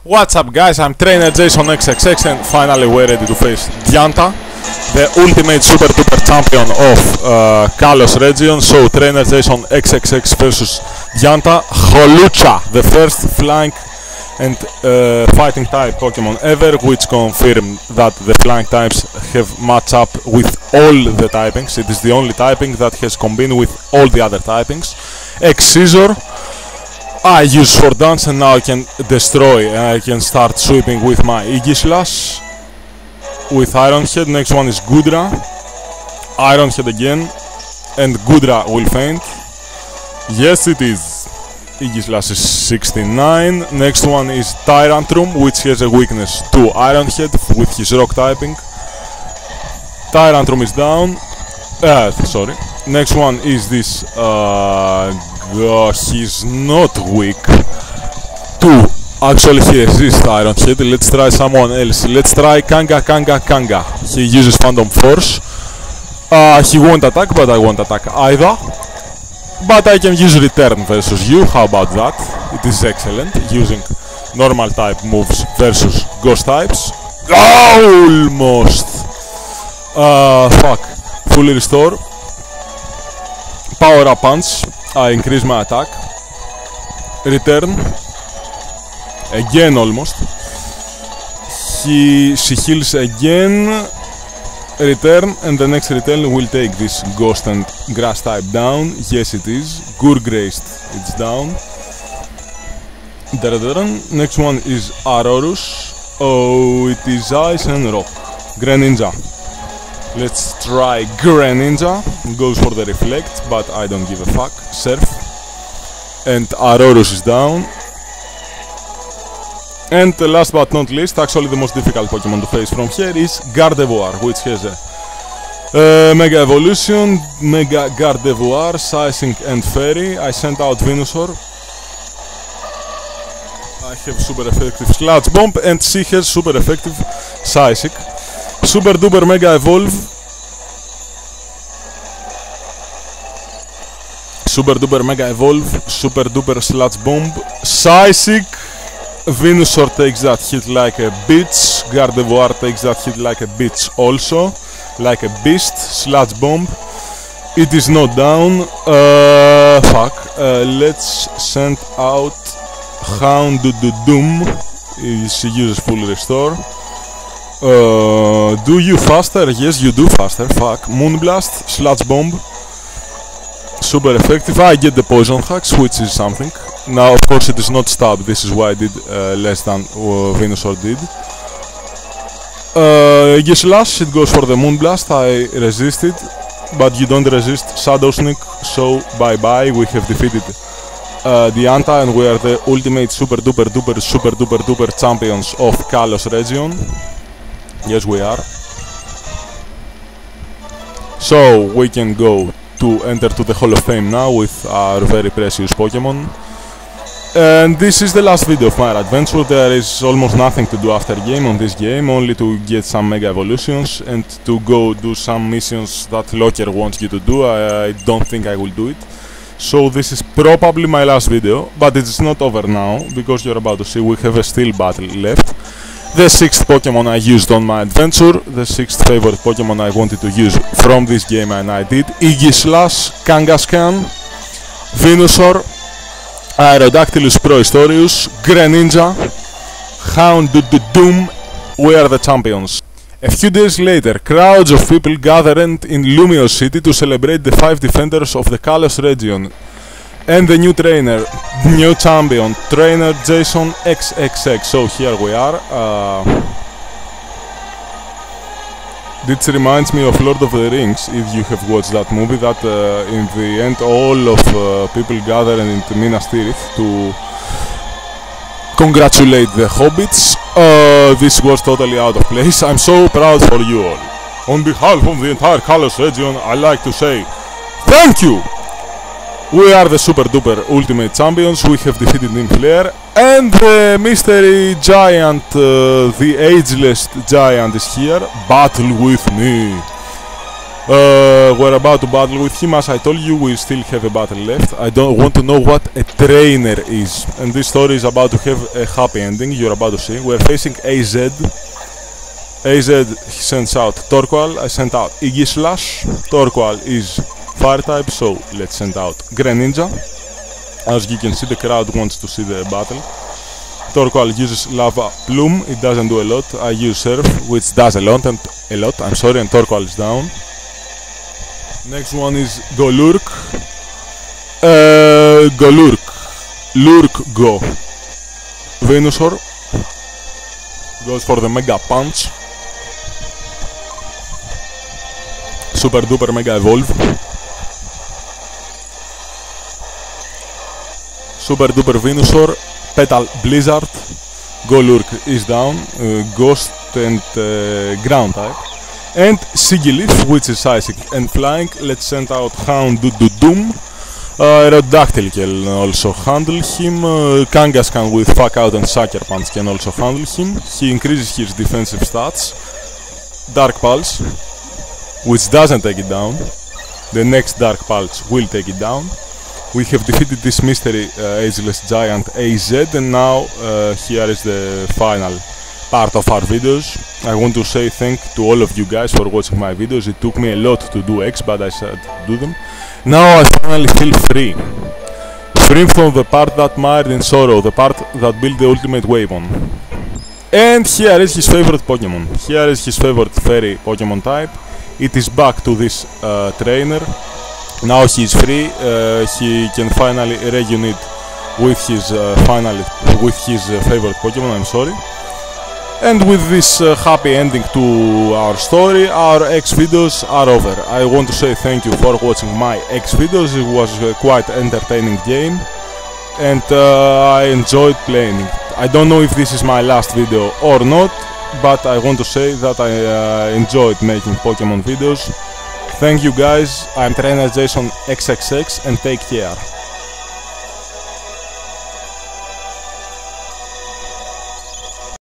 What's up guys, I'm Trainer Jason XXX and finally we're ready to face Dianta, the ultimate super duper champion of Kalos region. So Trainer Jason XXX versus Dianta Hawlucha, the first flying and fighting type Pokemon ever, which confirm that the flying types have matched up with all the typings. It is the only typing that has combined with all the other typings. X-Scissor I use for dance and now I can destroy and I can start sweeping with my Aegislash with Iron Head. Next one is Goodra, Iron Head again, and Goodra will faint. Yes it is. Aegislash is 69. Next one is Tyrantrum, which has a weakness to Iron Head with his rock typing. Tyrantrum is down. Sorry. Next one is this he's not weak to, actually he resists Iron Head. Let's try someone else. Let's try Kanga. He uses Phantom Force. He won't attack, but I won't attack either. But I can use Return versus you. How about that? It is excellent, using normal type moves versus ghost types. Almost. Fuck. Fully restore. Power up punch. I increase my attack. Return. Again almost. She heals again. Return, and the next return will take this ghost and grass type down. Yes it is. Gourgraced, it's down. Next one is Aurorus. Oh, it is ice and rock. Greninja. Let's try Greninja. Goes for the reflect, but I don't give a fuck. Surf. And Aurorus is down. And last but not least, actually the most difficult Pokemon to face from here is Gardevoir, which has a Mega Evolution, Mega Gardevoir, Sizing and Fairy. I sent out Venusaur. I have super effective Sludge Bomb and she has super effective Psychic. Super duper Mega Evolve. Super duper Mega Evolve, super duper Sludge Bomb, Psychic. Venusaur takes that hit like a bitch. Gardevoir takes that hit like a bitch also. Like a beast. Sludge Bomb. It is not down. Fuck. Let's send out Houndoom. She uses full restore. Do you faster? Yes, you do faster. Fuck. Moonblast. Sludge Bomb. Super effective. I get the poison hacks, which is something. Now, of course, it is not stab. This is why I did less than Venusaur did. Aegislash, it goes for the Moonblast. I resisted, but you don't resist Shadow Sneak. So bye bye. We have defeated Dianta, and we are the ultimate super duper champions of Kalos region. Yes, we are. So we can go to enter to the Hall of Fame now with our very precious Pokemon. And this is the last video of my adventure. There is almost nothing to do after game on this game, only to get some Mega Evolutions and to go do some missions that Locker wants you to do. I don't think I will do it. So this is probably my last video, but it's not over now, because you're about to see we have a steel battle left. The 6th Pokemon I used on my adventure, the 6th favorite Pokemon I wanted to use from this game, and I did. Aegislash, Kangaskhan, Venusaur, Aerodactylus Prohistorius, Greninja, Houndoom. We are the champions. A few days later, crowds of people gathered in Lumiose City to celebrate the 5 defenders of the Kalos region and the new trainer, new champion, Trainer Jason XXX. So here we are. This reminds me of Lord of the Rings, if you have watched that movie, that in the end all of people gathered in Minas Tirith to congratulate the hobbits. This was totally out of place. I'm so proud for you all. On behalf of the entire Kalos region, I like to say thank you! We are the super duper ultimate champions. We have defeated Ninflair, and the mystery giant, the ageless giant is here. Battle with me. We're about to battle with him. As I told you, we still have a battle left. I don't want to know what a trainer is, and this story is about to have a happy ending. You're about to see. We're facing AZ. AZ sends out Torqual. I sent out Aegislash. Torqual is fire type, so let's send out Greninja. As you can see, the crowd wants to see the battle. Torqual uses Lava Plume. It doesn't do a lot. I use Surf, which does a lot. And Torqual is down. Next one is Golurk. Lurk Venusaur goes for the Mega Punch. Super Duper Mega Evolve. Super Duper Venusaur. Petal Blizzard. Golurk is down. Ghost and Ground type. And Sigilyph, which is Psychic and Flying. Let's send out Houndoom. Aerodactyl can also handle him. Kangaskhan with Fuck Out and Sucker Punch can also handle him. He increases his defensive stats. Dark Pulse, which doesn't take it down. The next Dark Pulse will take it down. We have defeated this mystery ageless giant AZ, and now here is the final part of our videos. I want to say thank to all of you guys for watching my videos. It took me a lot to do X, but I said to do them. Now I finally feel free. Free from the part that mired in sorrow, the part that built the ultimate weapon. And here is his favorite Pokemon. Here is his favorite fairy Pokemon type. It is back to this trainer. Now he is free. He can finally reunite with his favorite Pokemon. I'm sorry. And with this happy ending to our story, our X videos are over. I want to say thank you for watching my X videos. It was a quite entertaining game, and I enjoyed playing it. I don't know if this is my last video or not, but I want to say that I enjoyed making Pokemon videos. Thank you guys. I'm Trainer Jason XXX, and take care.